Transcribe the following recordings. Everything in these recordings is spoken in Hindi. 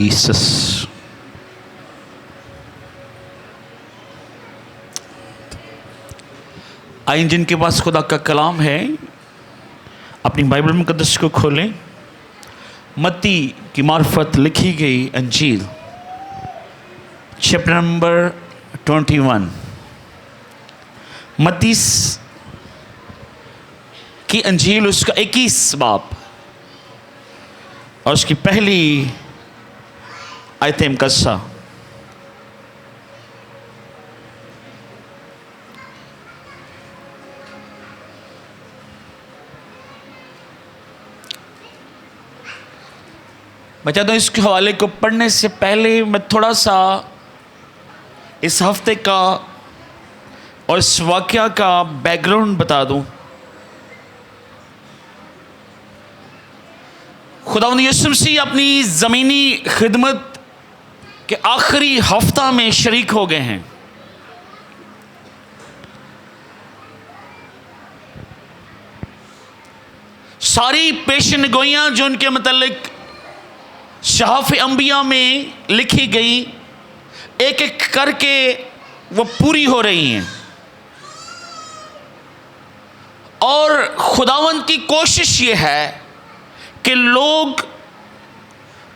जीसस। आइन जिनके पास खुदा का कलाम है अपनी बाइबल मुकद्दस को खोलें। मत्ती की मार्फत लिखी गई अंजील चैप्टर नंबर 21। मत्ती की अंजील उसका 21 बाब और उसकी पहली आयत मुकद्दसा। मैं चाहता हूँ इसके हवाले को पढ़ने से पहले मैं थोड़ा सा इस हफ्ते का और इस वाक़या का बैकग्राउंड बता दूं। खुदावंद यीशु मसीह अपनी ज़मीनी खिदमत के आखिरी हफ्ता में शरीक हो गए हैं। सारी पेशन गोइयाँ जो उनके मतलब शहाफ़ अंबिया में लिखी गई एक एक करके वो पूरी हो रही हैं और खुदावंद की कोशिश ये है कि लोग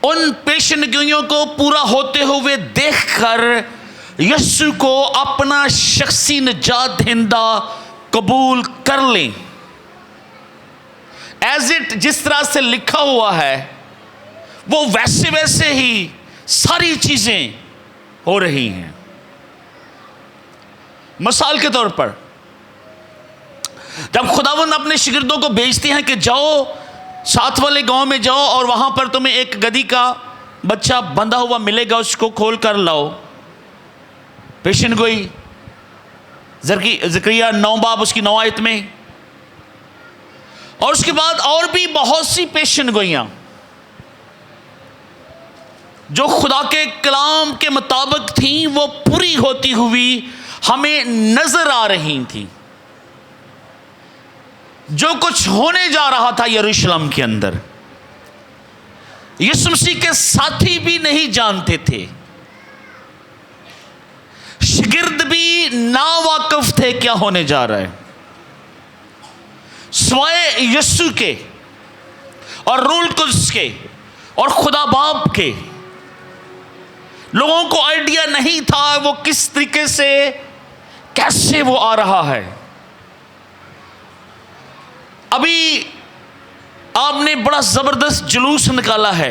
उन पेशनगोइयों को पूरा होते हुए देखकर यीशु को अपना शख्सी निजात दहिंदा कबूल कर लें। एज इट जिस तरह से लिखा हुआ है वो वैसे वैसे ही सारी चीजें हो रही हैं। मिसाल के तौर पर जब खुदावंद अपने शिगिर्दों को भेजते हैं कि जाओ साथ वाले गांव में जाओ और वहां पर तुम्हें एक गधी का बच्चा बंधा हुआ मिलेगा, उसको खोल कर लाओ। पेशन गोई ज़करिया 9 बाब उसकी 9 आयत में। और उसके बाद और भी बहुत सी पेशन गोइयां जो खुदा के कलाम के मुताबिक थी वो पूरी होती हुई हमें नजर आ रही थी। जो कुछ होने जा रहा था यरूशलेम के अंदर यीशु मसीह के साथी भी नहीं जानते थे, शिगिर्द भी नावाकिफ थे क्या होने जा रहा है। स्वाय यीशु के और रूल कुद्स के और खुदा बाप के लोगों को आइडिया नहीं था वो किस तरीके से कैसे वो आ रहा है। अभी आपने बड़ा जबरदस्त जुलूस निकाला है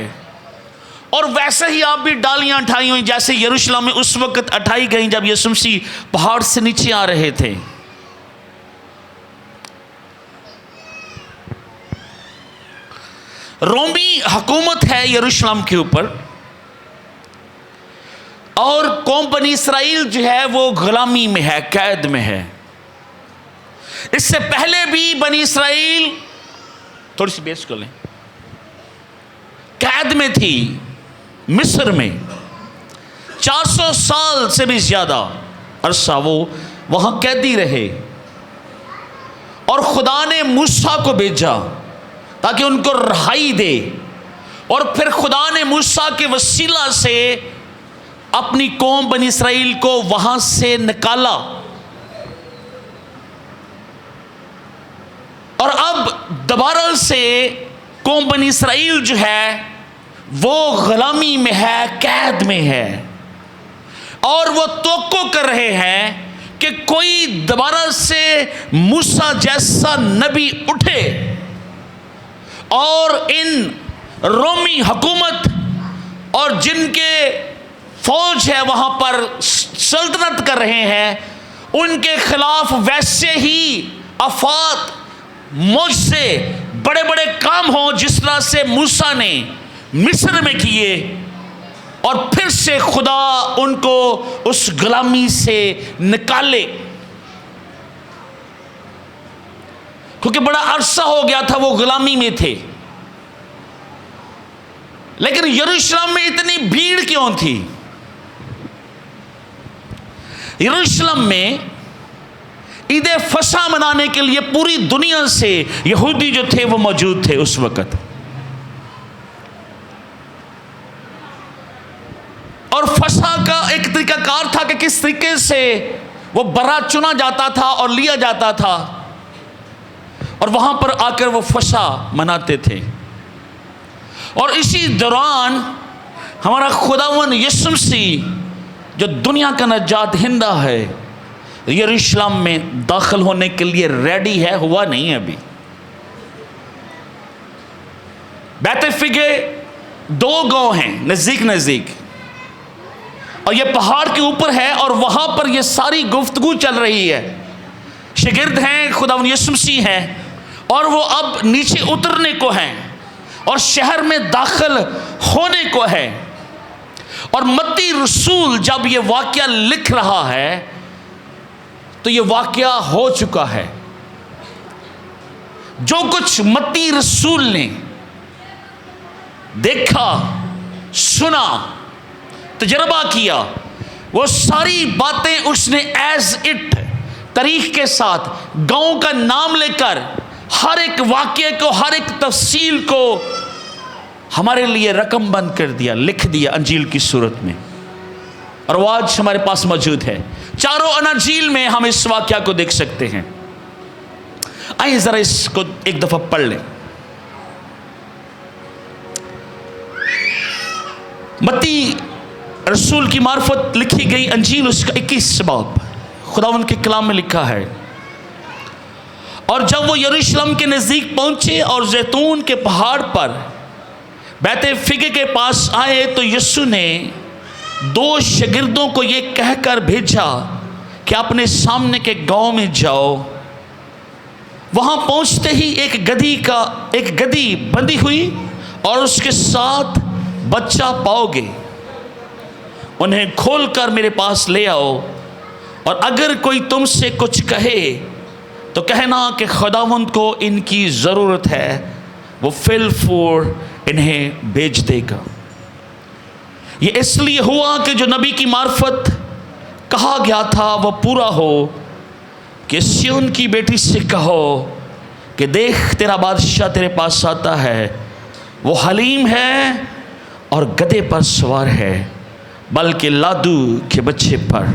और वैसे ही आप भी डालियां उठाई हुई जैसे यरूशलेम में उस वक्त उठाई गई जब यीशु मसीह पहाड़ से नीचे आ रहे थे। रोमी हुकूमत है यरूशलेम के ऊपर और कौम बनी इसराइल जो है वो गुलामी में है, कैद में है। इससे पहले भी बनी इसराइल थोड़ी सी बेस कर लें, कैद में थी मिस्र में। 400 साल से भी ज्यादा अरसा वो वहां कैदी रहे और खुदा ने मूसा को भेजा ताकि उनको रिहाई दे। और फिर खुदा ने मूसा के वसीला से अपनी कौम बनी इसराइल को वहां से निकाला और अब दोबारा से कौम बनी इसराइल जो है वो गुलामी में है, कैद में है और वो तवक्को कर रहे हैं कि कोई दोबारा से मूसा जैसा नबी उठे और इन रोमी हुकूमत और जिनके फौज है वहां पर सल्तनत कर रहे हैं उनके खिलाफ वैसे ही आफात मुझसे बड़े बड़े काम हो जिस तरह से मूसा ने मिस्र में किए और फिर से खुदा उनको उस गुलामी से निकाले। क्योंकि बड़ा अरसा हो गया था वो गुलामी में थे। लेकिन यरूशलेम में इतनी भीड़ क्यों थी? यरूशलेम में ईद फसा मनाने के लिए पूरी दुनिया से यहूदी जो थे वो मौजूद थे उस वक्त। तरीकाकार था कि किस तरीके से वो बर्रा चुना जाता था और लिया जाता था, और वहां पर आकर वो फसा मनाते थे। और इसी दौरान हमारा खुदावन यीशु मसीह जो दुनिया का नजात हिंदा है, यरूशलेम में दाखिल होने के लिए रेडी है, हुआ नहीं है अभी। बैतफगे 2 गांव हैं नजदीक नजदीक, और ये पहाड़ के ऊपर है, और वहां पर ये सारी गुफ्तगू चल रही है। शागिर्द हैं, खुदावन यीशु मसीह हैं, और वो अब नीचे उतरने को हैं और शहर में दाखिल होने को है। और मत्ती रसूल जब ये वाकया लिख रहा है तो ये वाकया हो चुका है। जो कुछ मत्ती रसूल ने देखा, सुना, तजर्बा किया, वो सारी बातें उसने एज इट तारीख के साथ गांव का नाम लेकर हर एक वाक्य को, हर एक तफसील को हमारे लिए रकम बंद कर दिया, लिख दिया अंजील की सूरत में, और वो आज हमारे पास मौजूद है। चारों अनाजील में हम इस वाक्या को देख सकते हैं। आइए जरा इसको एक दफा पढ़ लें। मत्ती रसूल की मार्फत लिखी गई अंजील, उसका 21 बाब, खुदावंद के कलाम में लिखा है, और जब वो यरूशलेम के नज़दीक पहुंचे और जैतून के पहाड़ पर बैतफगे के पास आए, तो यीशु ने 2 शागिर्दों को ये कहकर भेजा कि अपने सामने के गांव में जाओ। वहां पहुंचते ही एक गधी बंधी हुई और उसके साथ बच्चा पाओगे, उन्हें खोलकर मेरे पास ले आओ, और अगर कोई तुमसे कुछ कहे तो कहना कि खुदावंद को इनकी ज़रूरत है, वो फिल फूड इन्हें भेज देगा। ये इसलिए हुआ कि जो नबी की मार्फत कहा गया था वह पूरा हो कि सिय्योन की बेटी से कहो कि देख तेरा बादशाह तेरे पास आता है, वो हलीम है और गधे पर सवार है, बल्कि लादू के बच्चे पर।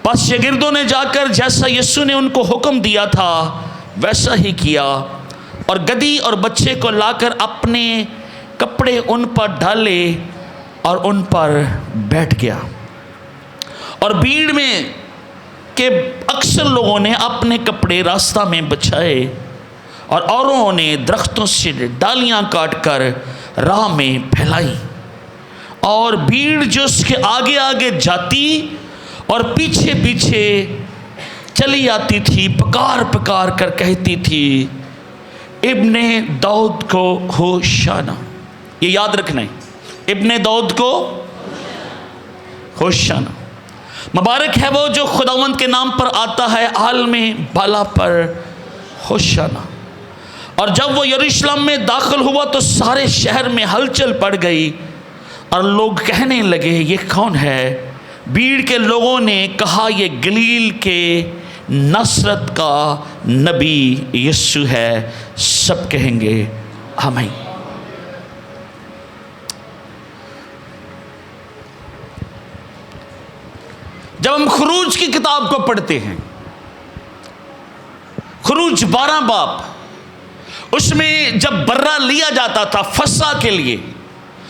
बस शागिर्दों ने जाकर जैसा यीशु ने उनको हुक्म दिया था वैसा ही किया, और गधी और बच्चे को लाकर अपने कपड़े उन पर डाले और उन पर बैठ गया। और भीड़ में के अक्सर लोगों ने अपने कपड़े रास्ता में बिछाए, और औरों ने दरख्तों से डालियां काटकर राह में फैलाई, और भीड़ जो उसके आगे आगे जाती और पीछे पीछे चली आती थी, पुकार पुकार कर कहती थी, इब्ने दाऊद को होशाना। ये याद रखना है, इब्ने दाऊद को होशाना। मुबारक है वो जो खुदावंद के नाम पर आता है, आल में बाला पर होशाना। और जब वो यरूशलेम में दाखिल हुआ तो सारे शहर में हलचल पड़ गई, और लोग कहने लगे ये कौन है? भीड़ के लोगों ने कहा ये गलील के नसरत का नबी यीशु है। सब कहेंगे आमीन। जब हम खुरूज की किताब को पढ़ते हैं, खुरूज 12 बाब, उसमें जब बर्रा लिया जाता था फसा के लिए,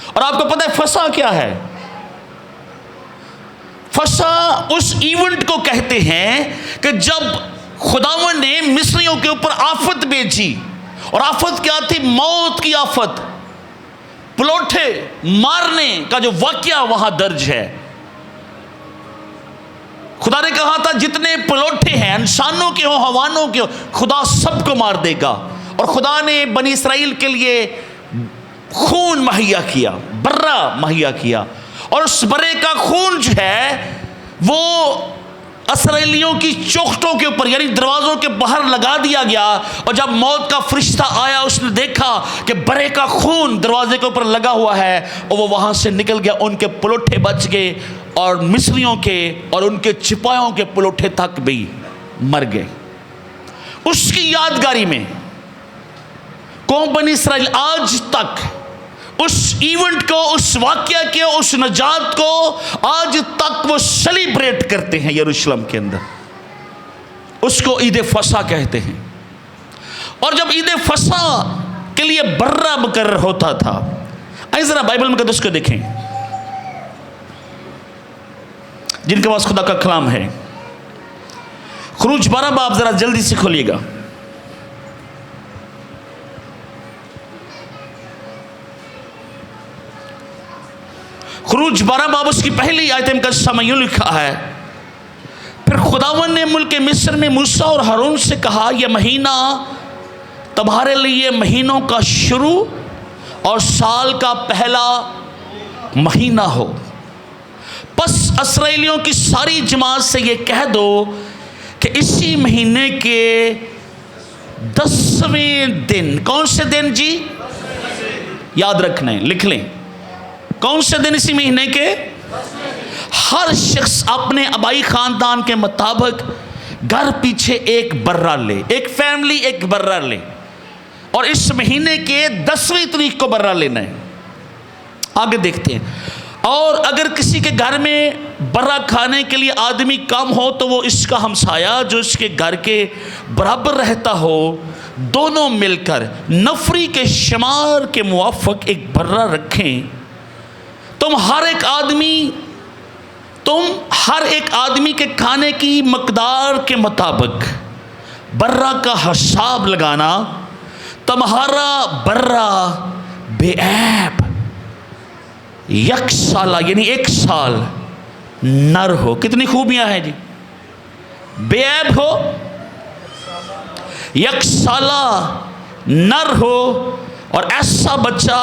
और आपको पता है फसा क्या है? फसा उस इवेंट को कहते हैं कि जब खुदावन ने मिस्रियों के ऊपर आफत भेजी, और आफत क्या थी? मौत की आफत, पलोठे मारने का जो वाकया वहां दर्ज है। खुदा ने कहा था जितने पलोठे हैं, इंसानों के हो हवानों के हो, खुदा सबको मार देगा। और खुदा ने बनी इसराइल के लिए खून मुहैया किया, बर्रा मुहैया किया, और उस बर्रे का खून जो है वो इसराइलियों की चौखटों के ऊपर यानी दरवाज़ों के बाहर लगा दिया गया। और जब मौत का फरिश्ता आया, उसने देखा कि बर्रे का खून दरवाजे के ऊपर लगा हुआ है, और वो वहाँ से निकल गया। उनके पलोठे बच गए, और मिस्रियों के और उनके सिपाहियों के पलोठे तक भी मर गए। उसकी यादगारी में कौम बनी इसराइल आज तक उस इवेंट को, उस वाक्य के, उस नजात को आज तक वो सेलिब्रेट करते हैं यरूशलेम के अंदर। उसको ईद फसा कहते हैं। और जब ईद फसा के लिए बर्रा मुकर्रर होता था, आइए जरा बाइबल मुकद्दस को देखें, जिनके पास खुदा का कलाम है। खुरूज 12 बाब जरा जल्दी से खोलिएगा। खुरूज 12 बाब उसकी पहली आयत का समय यूं लिखा है, फिर खुदावन ने मुल्क मिस्र में मूसा और हारून से कहा, यह महीना तुम्हारे लिए महीनों का शुरू और साल का पहला महीना हो। बस इस्राएलियों की सारी जमात से ये कह दो कि इसी महीने के 10वें दिन, कौन से दिन जी? याद रखना है, लिख लें, कौन से दिन इसी महीने के? हर शख्स अपने आबाई खानदान के मुताबिक घर पीछे एक बर्रा ले, एक फैमिली एक बर्रा ले, और इस महीने के 10वीं तारीख को बर्रा लेना है। आगे देखते हैं। और अगर किसी के घर में बर्रा खाने के लिए आदमी कम हो तो वो इसका हमसाया जो इसके घर के बराबर रहता हो, दोनों मिलकर नफरी के शुमार के मुवाफिक एक बर्रा रखें। तुम हर एक आदमी के खाने की मकदार के मुताबिक बर्रा का हिसाब लगाना। तुम्हारा बर्रा बेऐब यकसाला यानी 1 साल नर हो। कितनी खूबियां हैं जी, बेऐब हो, यकसाला नर हो, और ऐसा बच्चा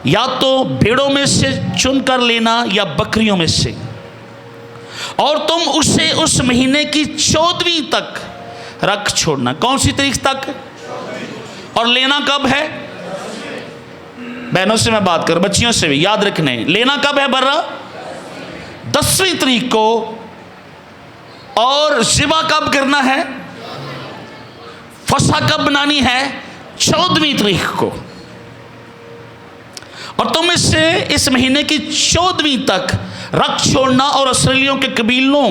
या तो भेड़ों में से चुन कर लेना या बकरियों में से, और तुम उसे उस महीने की 14वीं तक रख छोड़ना। कौन सी तारीख तक? और लेना कब है? बहनों से मैं बात करूं, बच्चियों से भी याद रखने, लेना कब है बर्रा? 10वीं तारीख को। और ज़िबा कब करना है? फसा कब बनानी है? 14वीं तारीख को। और तुम इससे इस महीने की 14वीं तक रख छोड़ना, और इस्राएलियों के कबीलों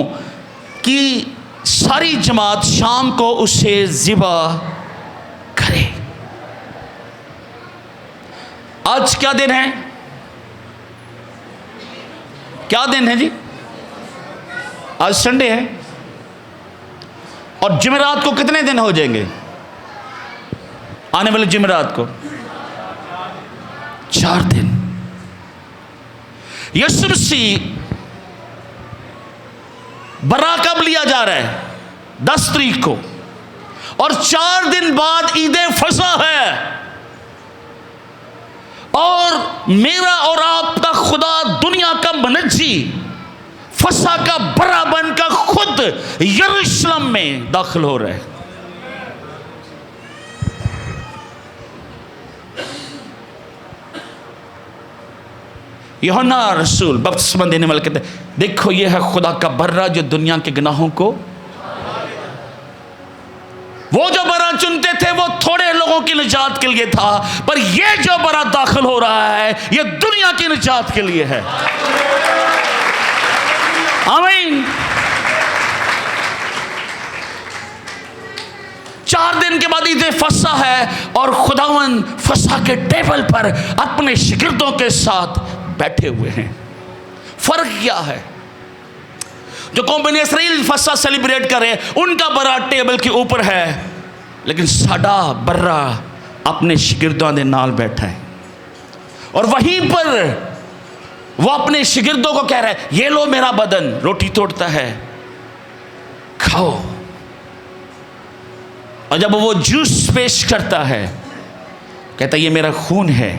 की सारी जमात शाम को उसे ज़िबा करे। आज क्या दिन है? क्या दिन है जी? आज संडे है। और जुमेरात को कितने दिन हो जाएंगे? आने वाले जुमेरात को 4 दिन। यीशु मसीह बर्रा कब लिया जा रहा है? 10 तारीख को। और 4 दिन बाद ईद फसा है। और मेरा और आपका खुदा दुनिया का मनज्जी फसा का बर्रा बनकर खुद यरूशलेम में दाखिल हो रहा है। यूहन्ना रसूल बपतिस्मा देने वाले कहते हैं, देखो ये है खुदा का बर्रा जो दुनिया के गुनाहों को। वो जो बर्रा चुनते थे वो थोड़े लोगों की निजात के लिए था, पर ये जो बर्रा दाखिल हो रहा है ये दुनिया की निजात के लिए है। आमीन। 4 दिन के बाद ईद फसा है, और खुदावन फसा के टेबल पर अपने शिगिर्दों के साथ बैठे हुए हैं। फर्क क्या है? जो कौम बनी इसराइल फसा सेलिब्रेट करे उनका बर्रा टेबल के ऊपर है, लेकिन साडा बर्रा अपने शिगिर्दों के नाल बैठा है। और वहीं पर वो अपने शिगिर्दों को कह रहा है, ये लो मेरा बदन, रोटी तोड़ता है, खाओ। और जब वो जूस पेश करता है, कहता है ये मेरा खून है।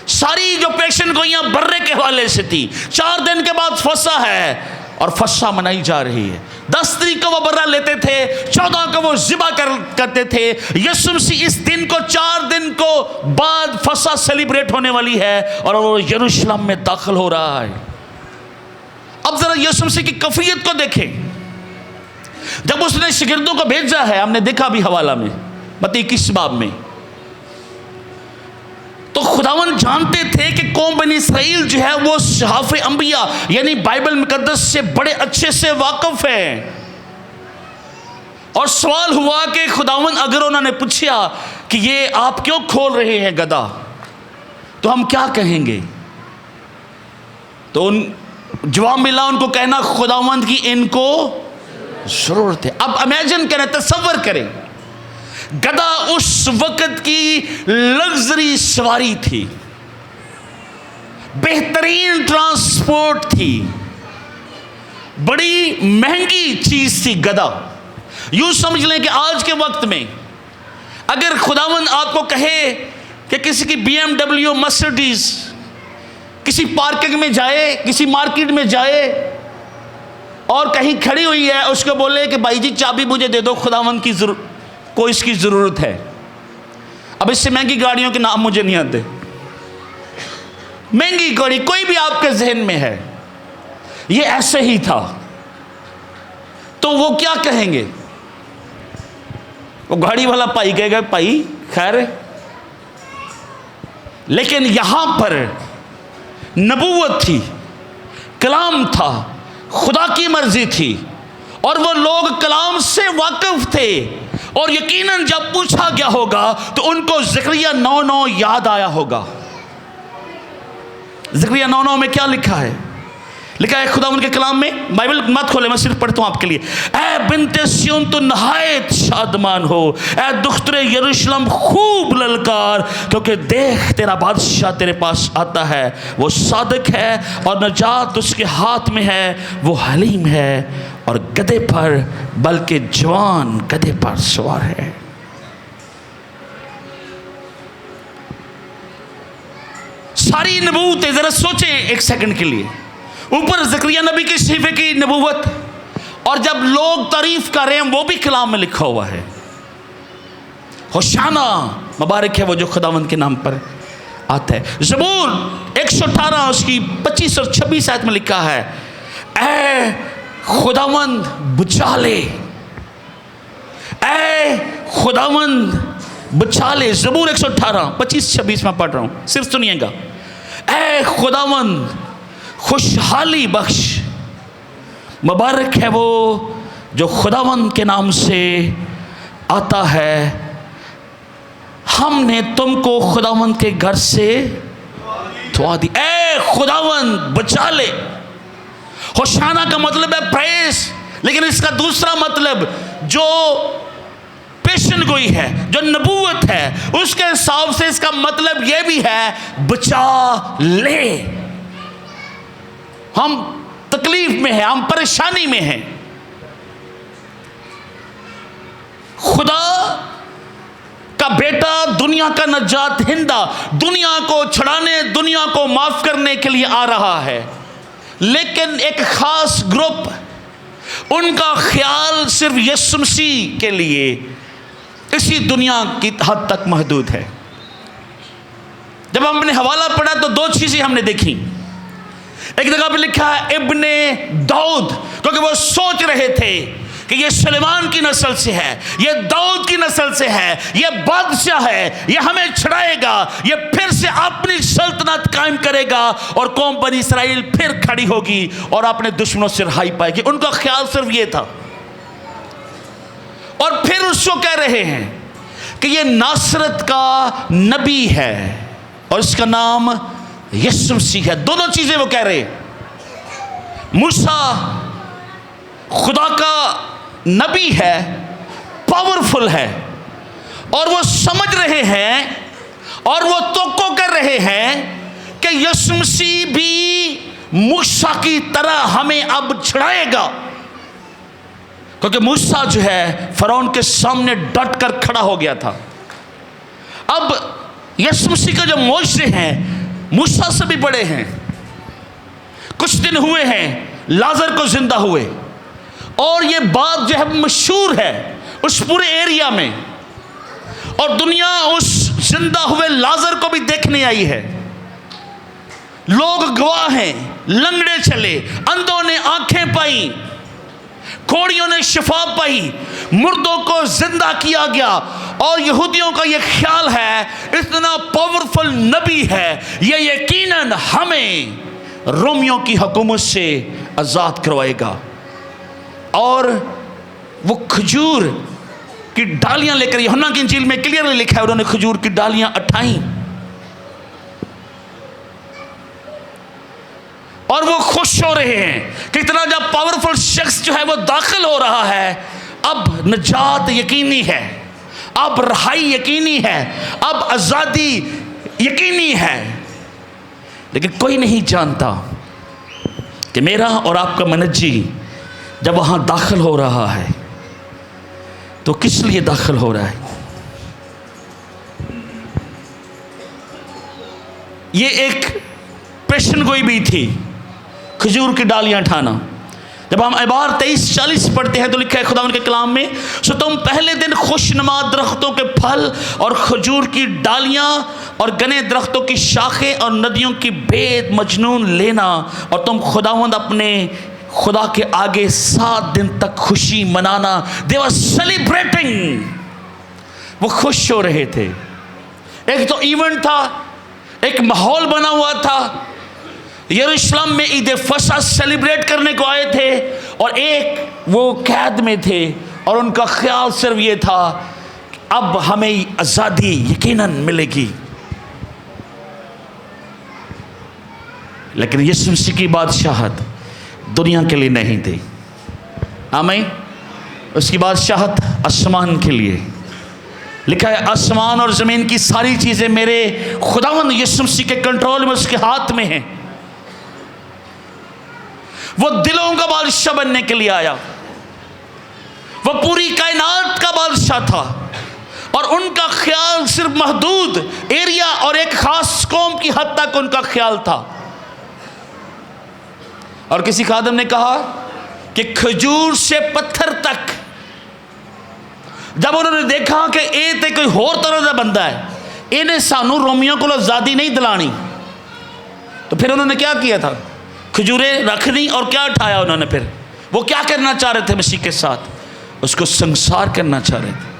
सारी जो पेशन गोइयां बर्रे के हवाले से थी, 4 दिन के बाद फसा है और फसा मनाई जा रही है। 10 तारीख को वो बर्रा लेते थे, 14 को वो ज़िबा करते थे। यीशु मसीह इस दिन को 4 दिन को बाद फसा सेलिब्रेट होने वाली है, और वो यरूशलेम में दाखिल हो रहा है। अब जरा यीशु मसीह की कैफियत को देखें। जब उसने शिगिर्दों को भेजा है, हमने देखा भी हवाला में, मत्ती 21 बाब में, तो खुदावन जानते थे कि कौम बनी इसराइल जो है वो सहाफ़े अंबिया यानी बाइबल मुकद्दस से बड़े अच्छे से वाकिफ है। और सवाल हुआ कि खुदावन अगर उन्होंने पूछा कि ये आप क्यों खोल रहे हैं गधा, तो हम क्या कहेंगे? तो उन जवाब मिला उनको कहना खुदावंद की इनको जरूरत है। अब इमेजिन करें, तसव्वुर करें, गधा उस वक्त की लग्जरी सवारी थी, बेहतरीन ट्रांसपोर्ट थी, बड़ी महंगी चीज थी गधा। यूं समझ लें कि आज के वक्त में अगर खुदावंद आपको कहे कि किसी की BMW मर्सिडीज किसी पार्किंग में जाए, किसी मार्केट में जाए और कहीं खड़ी हुई है, उसको बोले कि भाई जी चाबी मुझे दे दो, खुदावंद की को इसकी ज़रूरत है। अब इससे महंगी गाड़ियों के नाम मुझे नहीं आते, महंगी गाड़ी कोई भी आपके जहन में है, ये ऐसे ही था, तो वो क्या कहेंगे? वो गाड़ी वाला भाई कहेगा भाई खैर। लेकिन यहां पर नबूवत थी, कलाम था, खुदा की मर्जी थी, और वो लोग कलाम से वाकिफ थे। और यकीनन जब पूछा गया होगा तो उनको ज़करिया 9:9 याद आया होगा। ज़करिया 9:9 में क्या लिखा है? लिखा है खुदा उनके कलाम में, बाइबल मत खोले, मैं सिर्फ पढ़ता हूं आपके लिए। ऐ बिन्ते सिय्योन तो नहायत शादमान हो, ऐ दुख्तरे यरूशलेम खूब ललकार, क्योंकि देख तेरा बादशाह तेरे पास आता है, वो सादिक है और नजात उसके हाथ में है, वो हलीम है और गधे पर, बल्कि जवान गधे पर सवार है। सारी नबूवतें जरा सोचें एक सेकंड के लिए, ऊपर ज़करिया नबी के सहीफे की नबूवत, और जब लोग तारीफ कर रहे हैं वो भी कलाम में लिखा हुआ है। होशाना मुबारक है वो जो खुदावंद के नाम पर आता है। ज़बूर 118 उसकी 25 और 26 आयत में लिखा है, ऐ खुदावंद बचा ले, ऐ खुदावंद बचा ले। ज़बूर 118 25-26 में पढ़ रहा हूँ, सिर्फ सुनिएगा। ऐ खुदावंद खुशहाली बख्श, मुबारक है वो जो खुदावंद के नाम से आता है, हमने तुमको खुदावंद के घर से धुआ दी। ऐ खुदावंद बचा ले। होशाना का मतलब है प्रेस, लेकिन इसका दूसरा मतलब जो पेशन गोई है, जो नबूवत है, उसके हिसाब से इसका मतलब यह भी है बचा ले। हम तकलीफ में हैं, हम परेशानी में हैं, खुदा का बेटा दुनिया का नजात हिंदा दुनिया को छड़ाने, दुनिया को माफ करने के लिए आ रहा है, लेकिन एक खास ग्रुप, उनका ख्याल सिर्फ यीशु मसीह के लिए इसी दुनिया की हद तक महदूद है। जब हमने हवाला पढ़ा तो दो चीजें हमने देखी। एक जगह पे लिखा है इब्ने दाऊद, क्योंकि वो सोच रहे थे कि ये सुलेमान की नस्ल से है, ये दाऊद की नस्ल से है, ये बादशाह है, ये हमें छुड़ाएगा, ये फिर से अपनी सल्तनत कायम करेगा और कौम बनी इसराइल फिर खड़ी होगी और अपने दुश्मनों से रिहाई पाएगी। उनका ख्याल सिर्फ ये था। और फिर उसको कह रहे हैं कि ये नासरत का नबी है और इसका नाम यीशु मसीह है। दोनों चीजें वो कह रहे हैं। मूसा खुदा का नबी है, पावरफुल है, और वो समझ रहे हैं और वो तोक्को कर रहे हैं कि यीशु मसीह भी मूसा की तरह हमें अब छुड़ाएगा, क्योंकि मूसा जो है फरौन के सामने डट कर खड़ा हो गया था। अब यीशु मसीह का जो मोशे हैं मूसा से भी बड़े हैं। कुछ दिन हुए हैं लाजर को जिंदा हुए, और ये बात जो है मशहूर है उस पूरे एरिया में, और दुनिया उस जिंदा हुए लाजर को भी देखने आई है। लोग गवाह हैं, लंगड़े चले, अंधों ने आंखें पाई, कोड़ियों ने शिफा पाई, मुर्दों को जिंदा किया गया। और यहूदियों का यह ख्याल है इतना पावरफुल नबी है, यह यकीनन हमें रोमियों की हुकूमत से आज़ाद करवाएगा। और वो खजूर की डालियां लेकर, यूहन्ना की इंजील में क्लियरली लिखा है, उन्होंने खजूर की डालियां उठाई और वो खुश हो रहे हैं कि इतना जब पावरफुल शख्स जो है वो दाखिल हो रहा है, अब निजात यकीनी है, अब रहाई यकीनी है, अब आज़ादी यकीनी है। लेकिन कोई नहीं जानता कि मेरा और आपका मनज्जी जब वहां दाखिल हो रहा है तो किस लिए दाखिल हो रहा है। ये एक पेशन गोई भी थी, खजूर की डालियां उठाना। जब हम इबार 23:40 पढ़ते हैं तो लिखा है खुदावंद के कलाम में, सो तुम पहले दिन खुशनुमा दरख्तों के फल और खजूर की डालियां और घने दरख्तों की शाखें और नदियों की बेद मजनून लेना, और तुम खुदावंद अपने खुदा के आगे 7 दिन तक खुशी मनाना। दे वर सेलिब्रेटिंग, वो खुश हो रहे थे। एक तो इवेंट था, एक माहौल बना हुआ था, यरूशलेम में ईद फसह सेलिब्रेट करने को आए थे, और एक वो कैद में थे और उनका ख्याल सिर्फ ये था कि अब हमें आज़ादी यकीनन मिलेगी। लेकिन यीशु मसीह की बादशाहत दुनिया के लिए नहीं थी, आमीन। उसकी बादशाहत आसमान के लिए। लिखा है आसमान और ज़मीन की सारी चीज़ें मेरे खुदावंद यीशु मसीह के कंट्रोल में, उसके हाथ में हैं। वो दिलों का बादशाह बनने के लिए आया, वो पूरी कायनात का बादशाह था, और उनका ख्याल सिर्फ महदूद एरिया और एक खास कौम की हद तक उनका ख्याल था। और किसी खादम ने कहा कि खजूर से पत्थर तक, जब उन्होंने देखा कि ये तो कोई होर तरह का बंदा है, इन्हें सानू रोमियों को आज़ादी नहीं दिलानी, तो फिर उन्होंने क्या किया था, खजूरें रख दी। और क्या उठाया उन्होंने, फिर वो क्या करना चाह रहे थे मसीह के साथ, उसको संसार करना चाह रहे थे।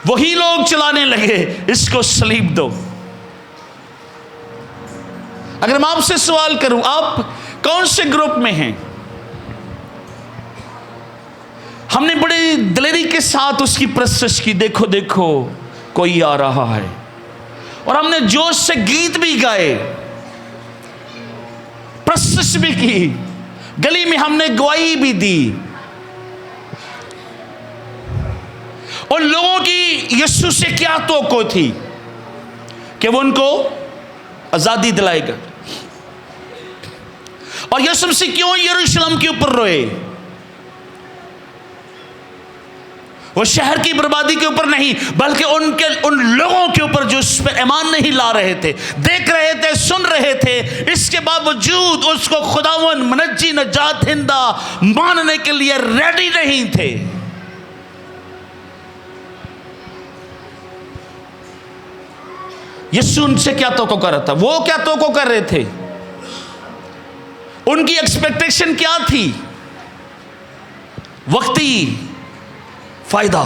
वही लोग चलाने लगे, इसको सलीब दो। अगर मैं आपसे सवाल करूं, आप कौन से ग्रुप में हैं? हमने बड़ी दिलेरी के साथ उसकी प्रशंसा की, देखो देखो कोई आ रहा है, और हमने जोश से गीत भी गाए, प्रशंसा भी की, गली में हमने गवाही भी दी। उन लोगों की यीशु से क्या तवक्को थी कि वो उनको आजादी दिलाएगा। और यीशु मसीह क्यों यरूशलेम के ऊपर रोए? वो शहर की बर्बादी के ऊपर नहीं, बल्कि उन लोगों के ऊपर जो उस पर ईमान नहीं ला रहे थे, देख रहे थे, सुन रहे थे, इसके बावजूद उसको खुदावन मनज्जी नजात हिंदा मानने के लिए रेडी नहीं थे। यीशु उनसे क्या तवक्को कर रहा था? वो क्या तवक्को कर रहे थे? उनकी एक्सपेक्टेशन क्या थी? वक्ती फायदा,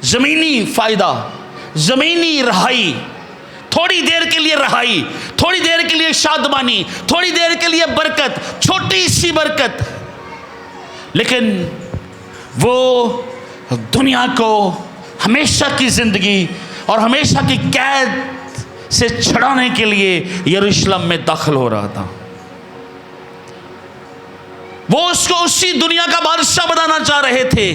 जमीनी फायदा, जमीनी रहाई, थोड़ी देर के लिए रहाई, थोड़ी देर के लिए शादमानी, थोड़ी देर के लिए बरकत, छोटी सी बरकत। लेकिन वो दुनिया को हमेशा की जिंदगी और हमेशा की कैद से छुड़ाने के लिए यरूशलेम में दाखिल हो रहा था। वो उसको उसी दुनिया का बादशाह बनाना चाह रहे थे,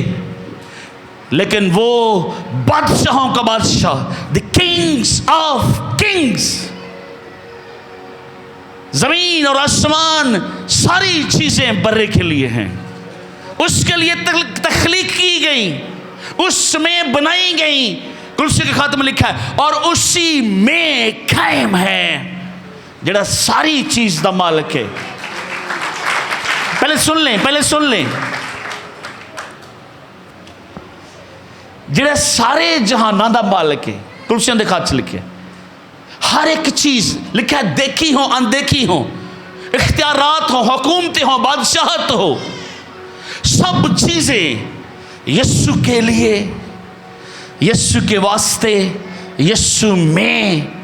लेकिन वो बादशाहों का बादशाह, द किंग्स ऑफ किंग्स, जमीन और आसमान सारी चीजें बर्रे के लिए हैं, उसके लिए तख्लीक की गई, उसमें बनाई गई। कुर्सी के खाते में लिखा है और उसी में कायम है जेड़ा सारी चीज दा मालिक है। पहले सुन लें, पहले सुन लें, जेड़ा सारे जहाना दा मालिक है। कुर्सियों के खाते लिखे हर एक चीज लिखा है, देखी हो अनदेखी हो, इख्तियारात हो, हुकूमतें हो, बादशाहत हो, सब चीजें यीशु के लिए, यीशु के वास्ते, यीशु में,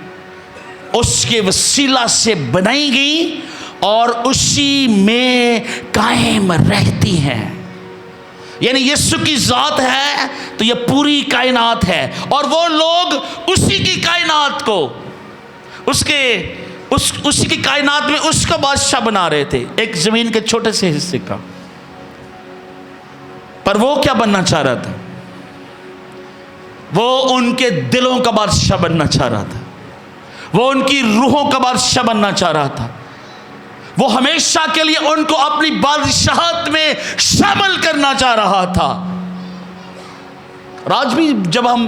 उसके वसीला से बनाई गई और उसी में कायम रहती हैं। यानी यीशु की जात है तो यह पूरी कायनात है, और वो लोग उसी की कायनात को, उसी की कायनात में उसका बादशाह बना रहे थे, एक जमीन के छोटे से हिस्से का। पर वो क्या बनना चाह रहा था? वो उनके दिलों का बादशाह बनना चाह रहा था, वो उनकी रूहों का बादशाह बनना चाह रहा था। वो हमेशा के लिए उनको अपनी बादशाहत में शामिल करना चाह रहा था। और आज भी जब हम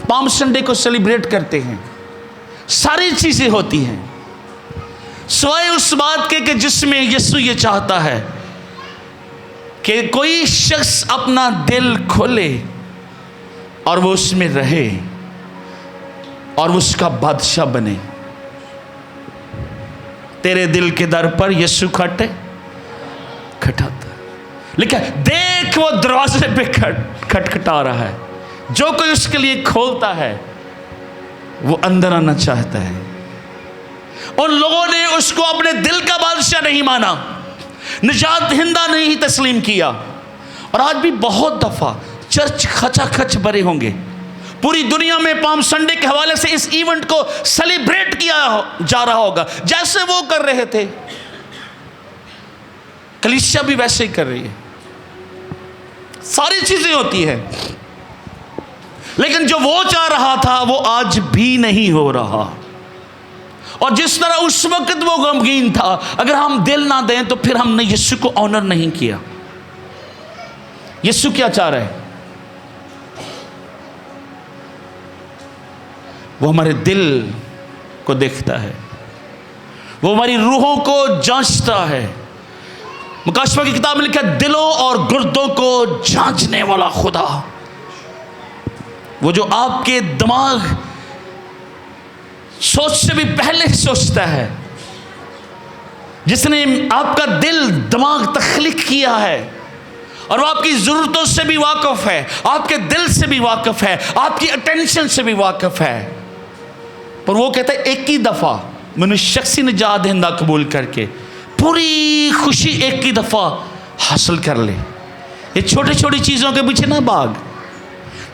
पाम संडे को सेलिब्रेट करते हैं, सारी चीजें होती हैं सिवाय उस बात के कि जिसमें यीशु ये चाहता है कि कोई शख्स अपना दिल खोले और वो उसमें रहे और उसका बादशाह बने। तेरे दिल के दर पर यीशु खटखटाता, लिखा देख वो दरवाजे पे खटखटा रहा है, जो कोई उसके लिए खोलता है वो अंदर आना चाहता है। उन लोगों ने उसको अपने दिल का बादशाह नहीं माना, निजात हिंदा नहीं तस्लीम किया। और आज भी बहुत दफा चर्च खचाखच भरे होंगे, पूरी दुनिया में पाम संडे के हवाले से इस इवेंट को सेलिब्रेट किया जा रहा होगा, जैसे वो कर रहे थे। कलीसिया भी वैसे ही कर रही है, सारी चीजें होती है, लेकिन जो वो चाह रहा था वो आज भी नहीं हो रहा। और जिस तरह उस वक्त वो गमगीन था, अगर हम दिल ना दें तो फिर हमने यीशु को ऑनर नहीं किया। यीशु क्या चाह रहे हैं? वो हमारे दिल को देखता है, वो हमारी रूहों को जांचता है। मुकाशवा की किताब में लिखा है, दिलों और गुर्दों को जांचने वाला खुदा, वो जो आपके दिमाग सोच से भी पहले सोचता है, जिसने आपका दिल दिमाग तख्लीक किया है, और वो आपकी ज़रूरतों से भी वाकिफ़ है, आपके दिल से भी वाकिफ़ है, आपकी अटेंशन से भी वाकिफ़ है। पर वो कहता है एक ही दफ़ा मैंने शख्सी निजात दहिंदा कबूल करके पूरी खुशी एक ही दफ़ा हासिल कर ले। ये छोटी छोटी चीज़ों के पीछे ना भाग,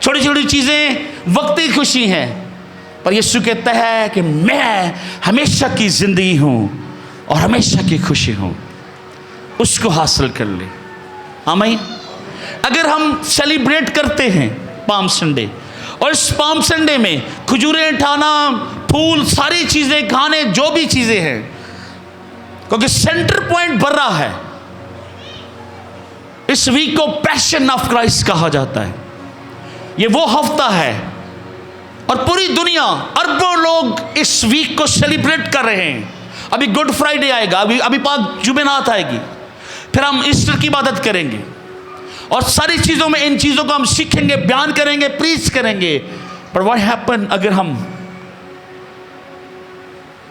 छोटी छोटी चीज़ें वक्ती खुशी हैं, पर यीशु कहता है कि मैं हमेशा की ज़िंदगी हूँ और हमेशा की खुशी हूँ, उसको हासिल कर ले। आमीन। अगर हम सेलिब्रेट करते हैं पाम संडे, और इस पाम संडे में खजूरें उठाना, फूल, सारी चीज़ें खाने, जो भी चीज़ें हैं, क्योंकि सेंटर पॉइंट बन रहा है। इस वीक को पैशन ऑफ क्राइस्ट कहा जाता है। ये वो हफ्ता है और पूरी दुनिया, अरबों लोग इस वीक को सेलिब्रेट कर रहे हैं। अभी गुड फ्राइडे आएगा, अभी पाक जुमेरात आएगी, फिर हम ईस्टर की इबादत करेंगे, और सारी चीज़ों में इन चीज़ों को हम सीखेंगे, बयान करेंगे, प्रीच करेंगे। पर व्हाट हैपन अगर हम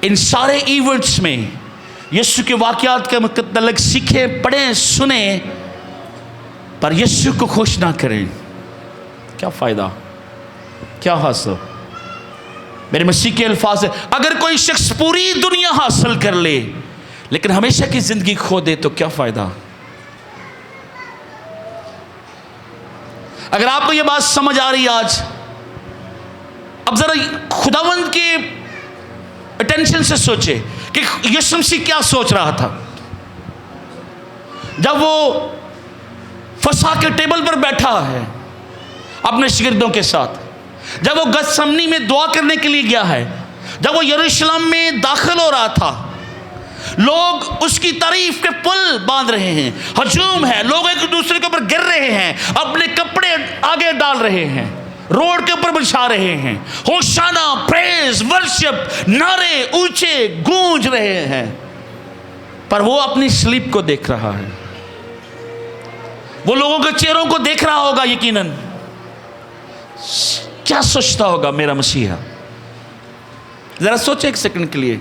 इन सारे इवेंट्स में यीशु के वाक़यात के मतलब सीखें, पढ़ें, सुने, पर यीशु को खुश ना करें? क्या फ़ायदा, क्या हासिल? मेरे मसीह के अल्फाज है, अगर कोई शख्स पूरी दुनिया हासिल कर ले लेकिन हमेशा की ज़िंदगी खो दे तो क्या फ़ायदा? अगर आपको यह बात समझ आ रही है आज, अब ज़रा खुदावंद के अटेंशन से सोचे कि यीशु मसीह क्या सोच रहा था जब वो फसह के टेबल पर बैठा है अपने शागिर्दों के साथ, जब वो गतसमनी में दुआ करने के लिए गया है, जब वो यरूशलेम में दाखिल हो रहा था। लोग उसकी तारीफ के पुल बांध रहे हैं, हजूम है, लोग एक दूसरे के ऊपर गिर रहे हैं, अपने कपड़े आगे डाल रहे हैं, रोड के ऊपर बिछा रहे हैं, होशाना, प्रेज, वर्शिप, नारे ऊंचे गूंज रहे हैं। पर वो अपनी स्लीप को देख रहा है, वो लोगों के चेहरों को देख रहा होगा। यकीनन क्या सोचता होगा मेरा मसीहा? जरा सोचे एक सेकंड के लिए।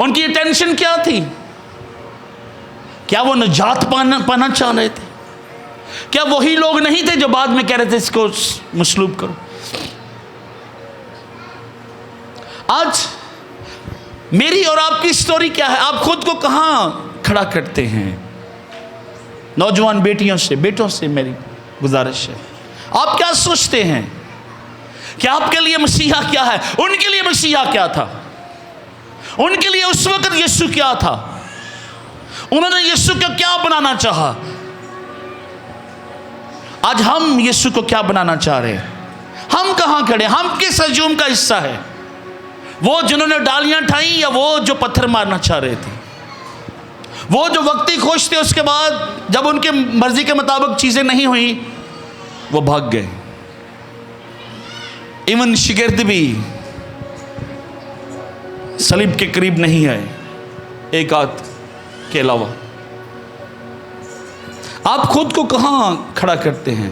उनकी टेंशन क्या थी? क्या वो निजात पाना चाह रहे थे? क्या वही लोग नहीं थे जो बाद में कह रहे थे इसको मसलूब करो? आज मेरी और आपकी स्टोरी क्या है? आप खुद को कहां खड़ा करते हैं? नौजवान बेटियों से, बेटों से मेरी गुजारिश है, आप क्या सोचते हैं कि आपके लिए मसीहा क्या है? उनके लिए मसीहा क्या था? उनके लिए उस वक्त यीशु क्या था? उन्होंने यीशु को क्या बनाना चाहा? आज हम यीशु को क्या बनाना चाह रहे हैं? हम कहां खड़े? हम किस हजूम का हिस्सा है? वो जिन्होंने डालियां ठाई, या वो जो पत्थर मारना चाह रहे थे? वो जो वक्ती खुश थे, उसके बाद जब उनके मर्जी के मुताबिक चीजें नहीं हुई वो भाग गए। इवन शिगिर्द भी सलीब के करीब नहीं आए, एक आध के अलावा। आप खुद को कहां खड़ा करते हैं?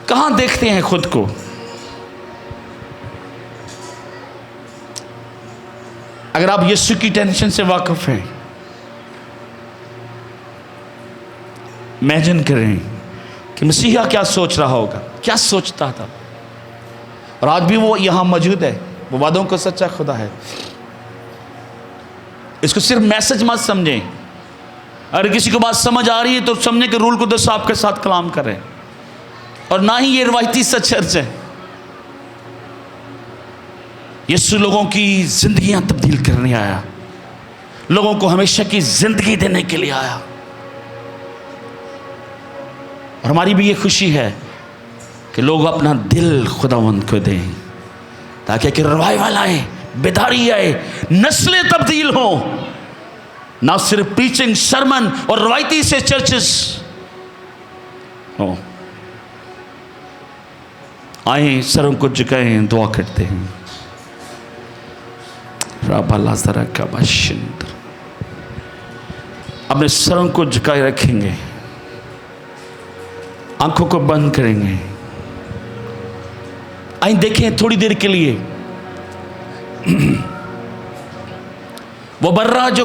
कहां देखते हैं खुद को? अगर आप यीशु की टेंशन से वाकिफ हैं, इमेजिन करें कि मसीहा क्या सोच रहा होगा, क्या सोचता था। और आज भी वो यहां मौजूद है, वो वादों का सच्चा खुदा है। इसको सिर्फ मैसेज मत समझें। अगर किसी को बात समझ आ रही है तो समझे कि रूल कुदस आपके साथ कलाम कर रहे हैं, और ना ही ये रवायती सच चर्च है। यीशु लोगों की जिंदगियां तब्दील करने आया, लोगों को हमेशा की जिंदगी देने के लिए आया। और हमारी भी ये खुशी है कि लोग अपना दिल खुदावंद को दें, ताकि कि रिवाइवल आए, बेदारी आए, नस्लें तब्दील हो। ना सिर्फ प्रीचिंग, सरमन और रवायती से चर्चेस हो। आए, सरों को झुकाएं, दुआ करते हैं। अपने सरों को झुकाए रखेंगे, आंखों को बंद करेंगे। आइए देखें थोड़ी देर के लिए वो बर्रा जो